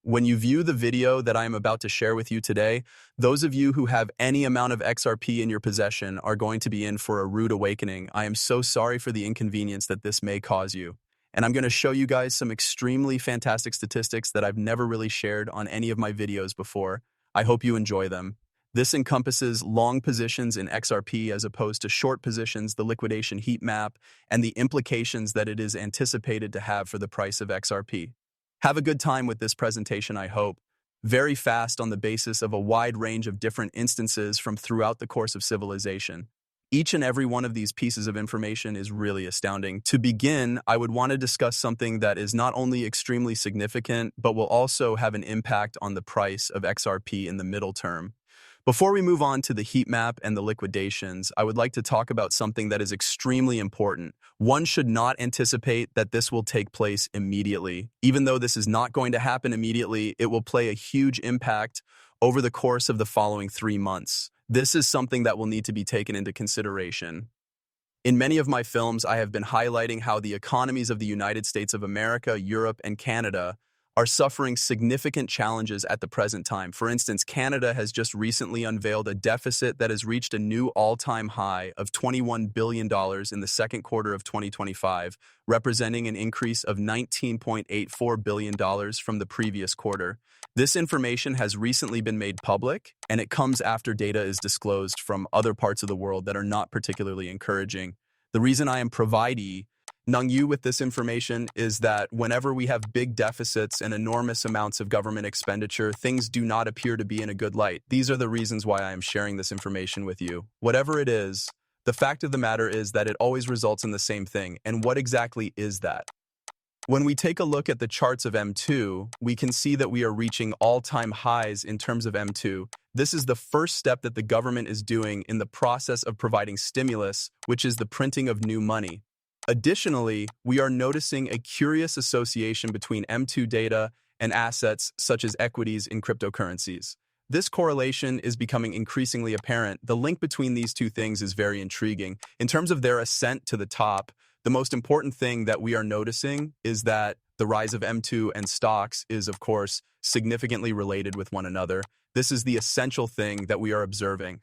When you view the video that I am about to share with you today, those of you who have any amount of XRP in your possession are going to be in for a rude awakening. I am so sorry for the inconvenience that this may cause you. And I'm going to show you guys some extremely fantastic statistics that I've never really shared on any of my videos before. I hope you enjoy them. This encompasses long positions in XRP as opposed to short positions, the liquidation heat map, and the implications that it is anticipated to have for the price of XRP. Have a good time with this presentation, I hope. Very fast on the basis of a wide range of different instances from throughout the course of civilization. Each and every one of these pieces of information is really astounding. To begin, I would want to discuss something that is not only extremely significant, but will also have an impact on the price of XRP in the middle term. Before we move on to the heat map and the liquidations, I would like to talk about something that is extremely important. One should not anticipate that this will take place immediately. Even though this is not going to happen immediately, it will play a huge impact over the course of the following 3 months. This is something that will need to be taken into consideration. In many of my films, I have been highlighting how the economies of the United States of America, Europe, and Canada are suffering significant challenges at the present time. For instance, Canada has just recently unveiled a deficit that has reached a new all-time high of $21 billion in the second quarter of 2025, representing an increase of $19.84 billion from the previous quarter. This information has recently been made public, and it comes after data is disclosed from other parts of the world that are not particularly encouraging. The reason I am providing you with this information is that whenever we have big deficits and enormous amounts of government expenditure, things do not appear to be in a good light. These are the reasons why I am sharing this information with you. Whatever it is, the fact of the matter is that it always results in the same thing. And what exactly is that? When we take a look at the charts of M2, we can see that we are reaching all-time highs in terms of M2. This is the first step that the government is doing in the process of providing stimulus, which is the printing of new money. Additionally, we are noticing a curious association between M2 data and assets such as equities in cryptocurrencies. This correlation is becoming increasingly apparent. The link between these two things is very intriguing. In terms of their ascent to the top, the most important thing that we are noticing is that the rise of M2 and stocks is, of course, significantly related with one another. This is the essential thing that we are observing.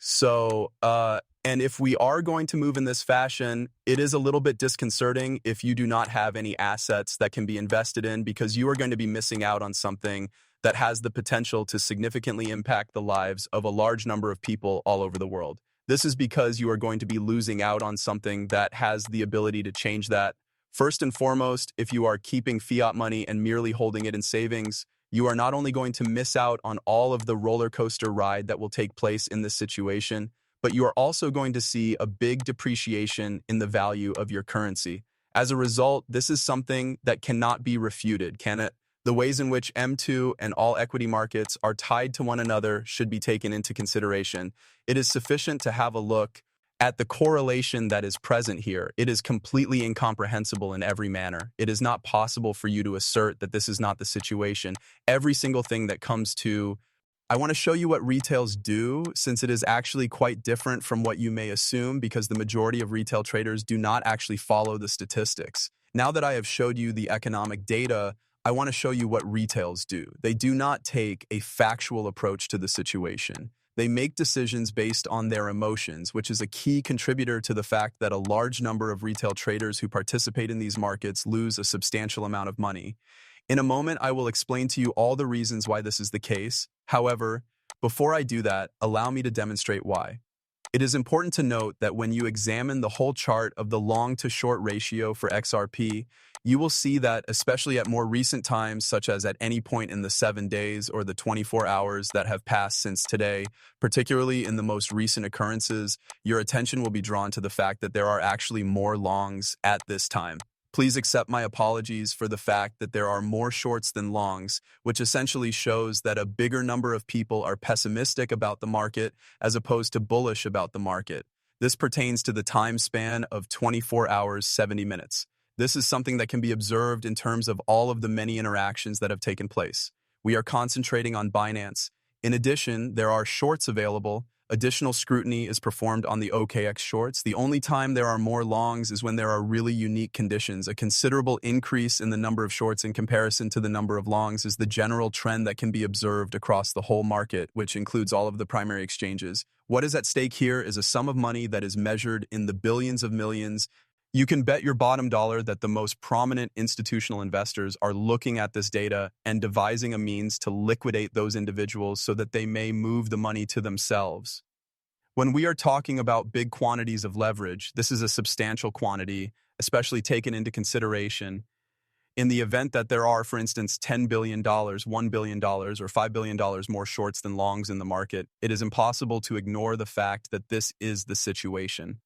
And if we are going to move in this fashion, it is a little bit disconcerting if you do not have any assets that can be invested in, because you are going to be missing out on something that has the potential to significantly impact the lives of a large number of people all over the world. This is because you are going to be losing out on something that has the ability to change that. First and foremost, if you are keeping fiat money and merely holding it in savings, you are not only going to miss out on all of the roller coaster ride that will take place in this situation, but you are also going to see a big depreciation in the value of your currency. As a result, this is something that cannot be refuted, can it? The ways in which M2 and all equity markets are tied to one another should be taken into consideration. It is sufficient to have a look at the correlation that is present here. It is completely incomprehensible in every manner. It is not possible for you to assert that this is not the situation. Every single thing that comes to I want to show you what retails do, since it is actually quite different from what you may assume, because the majority of retail traders do not actually follow the statistics. Now that I have showed you the economic data, I want to show you what retails do. They do not take a factual approach to the situation. They make decisions based on their emotions, which is a key contributor to the fact that a large number of retail traders who participate in these markets lose a substantial amount of money. In a moment, I will explain to you all the reasons why this is the case. However, before I do that, allow me to demonstrate why. It is important to note that when you examine the whole chart of the long to short ratio for XRP, you will see that, especially at more recent times, such as at any point in the 7 days or the 24 hours that have passed since today, particularly in the most recent occurrences, your attention will be drawn to the fact that there are actually more longs at this time. Please accept my apologies for the fact that there are more shorts than longs, which essentially shows that a bigger number of people are pessimistic about the market as opposed to bullish about the market. This pertains to the time span of 24 hours, 70 minutes. This is something that can be observed in terms of all of the many interactions that have taken place. We are concentrating on Binance. In addition, there are shorts available, Additional scrutiny is performed on the OKX shorts. The only time there are more longs is when there are really unique conditions. A considerable increase in the number of shorts in comparison to the number of longs is the general trend that can be observed across the whole market, which includes all of the primary exchanges. What is at stake here is a sum of money that is measured in the billions of millions. You can bet your bottom dollar that the most prominent institutional investors are looking at this data and devising a means to liquidate those individuals so that they may move the money to themselves. When we are talking about big quantities of leverage, this is a substantial quantity, especially taken into consideration in the event that there are, for instance, $10 billion, $1 billion, or $5 billion more shorts than longs in the market. It is impossible to ignore the fact that this is the situation.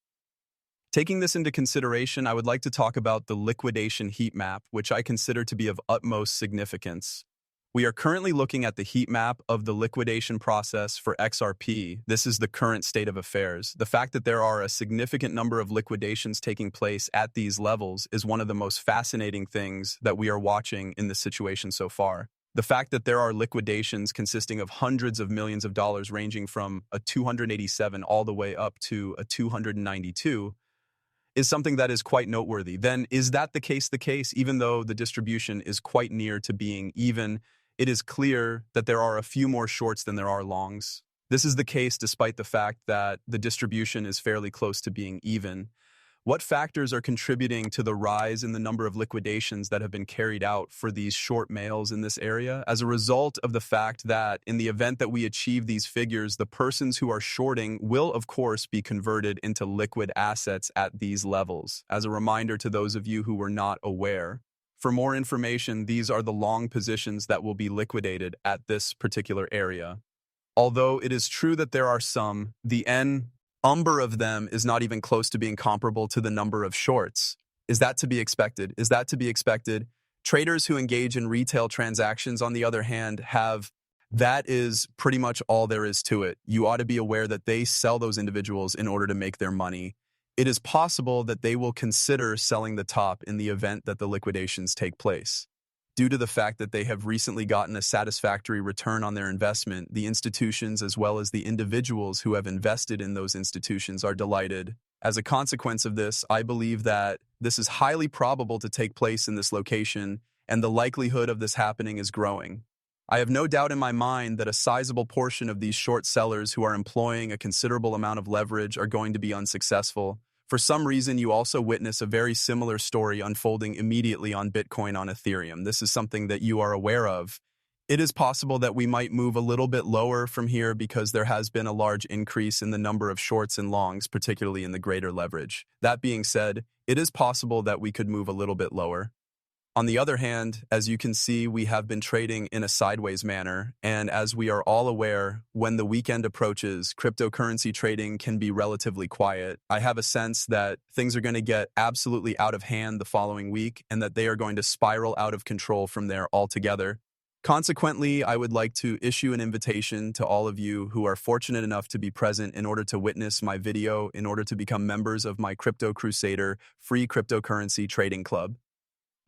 Taking this into consideration, I would like to talk about the liquidation heat map, which I consider to be of utmost significance. We are currently looking at the heat map of the liquidation process for XRP. This is the current state of affairs. The fact that there are a significant number of liquidations taking place at these levels is one of the most fascinating things that we are watching in this situation so far. The fact that there are liquidations consisting of hundreds of millions of dollars ranging from a 287 all the way up to a 292 is something that is quite noteworthy. Then is that the case, even though the distribution is quite near to being even, it is clear that there are a few more shorts than there are longs. This is the case despite the fact that the distribution is fairly close to being even. What factors are contributing to the rise in the number of liquidations that have been carried out for these short males in this area? As a result of the fact that in the event that we achieve these figures, the persons who are shorting will, of course, be converted into liquid assets at these levels. As a reminder to those of you who were not aware, for more information, these are the long positions that will be liquidated at this particular area. Although it is true that there are some, the number of them is not even close to being comparable to the number of shorts. Is that to be expected? Is that to be expected? Traders who engage in retail transactions, on the other hand, that is pretty much all there is to it. You ought to be aware that they sell those individuals in order to make their money. It is possible that they will consider selling the top in the event that the liquidations take place. Due to the fact that they have recently gotten a satisfactory return on their investment, the institutions as well as the individuals who have invested in those institutions are delighted. As a consequence of this, I believe that this is highly probable to take place in this location, and the likelihood of this happening is growing. I have no doubt in my mind that a sizable portion of these short sellers who are employing a considerable amount of leverage are going to be unsuccessful. For some reason, you also witness a very similar story unfolding immediately on Bitcoin on Ethereum. This is something that you are aware of. It is possible that we might move a little bit lower from here because there has been a large increase in the number of shorts and longs, particularly in the greater leverage. That being said, it is possible that we could move a little bit lower. On the other hand, as you can see, we have been trading in a sideways manner, and as we are all aware, when the weekend approaches, cryptocurrency trading can be relatively quiet. I have a sense that things are going to get absolutely out of hand the following week, and that they are going to spiral out of control from there altogether. Consequently, I would like to issue an invitation to all of you who are fortunate enough to be present in order to witness my video, in order to become members of my Crypto Crusader free cryptocurrency trading club.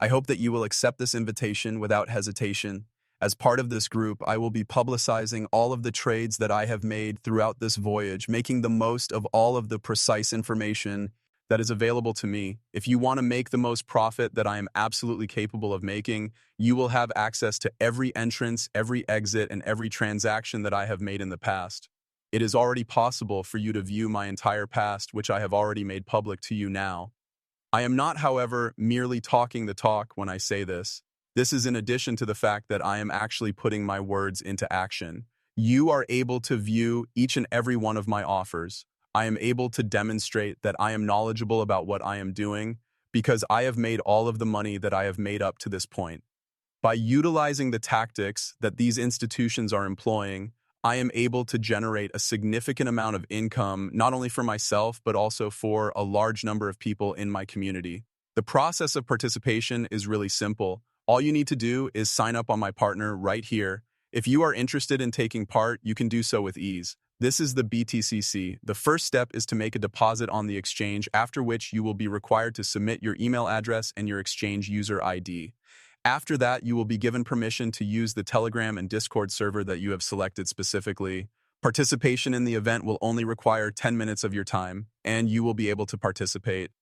I hope that you will accept this invitation without hesitation. As part of this group, I will be publicizing all of the trades that I have made throughout this voyage, making the most of all of the precise information that is available to me. If you want to make the most profit that I am absolutely capable of making, you will have access to every entrance, every exit, and every transaction that I have made in the past. It is already possible for you to view my entire past, which I have already made public to you now. I am not, however, merely talking the talk when I say this. This is in addition to the fact that I am actually putting my words into action. You are able to view each and every one of my offers. I am able to demonstrate that I am knowledgeable about what I am doing because I have made all of the money that I have made up to this point. By utilizing the tactics that these institutions are employing, I am able to generate a significant amount of income, not only for myself, but also for a large number of people in my community. The process of participation is really simple. All you need to do is sign up on my partner right here. If you are interested in taking part, you can do so with ease. This is the BTCC. The first step is to make a deposit on the exchange, after which you will be required to submit your email address and your exchange user ID. After that, you will be given permission to use the Telegram and Discord server that you have selected specifically. Participation in the event will only require 10 minutes of your time, and you will be able to participate.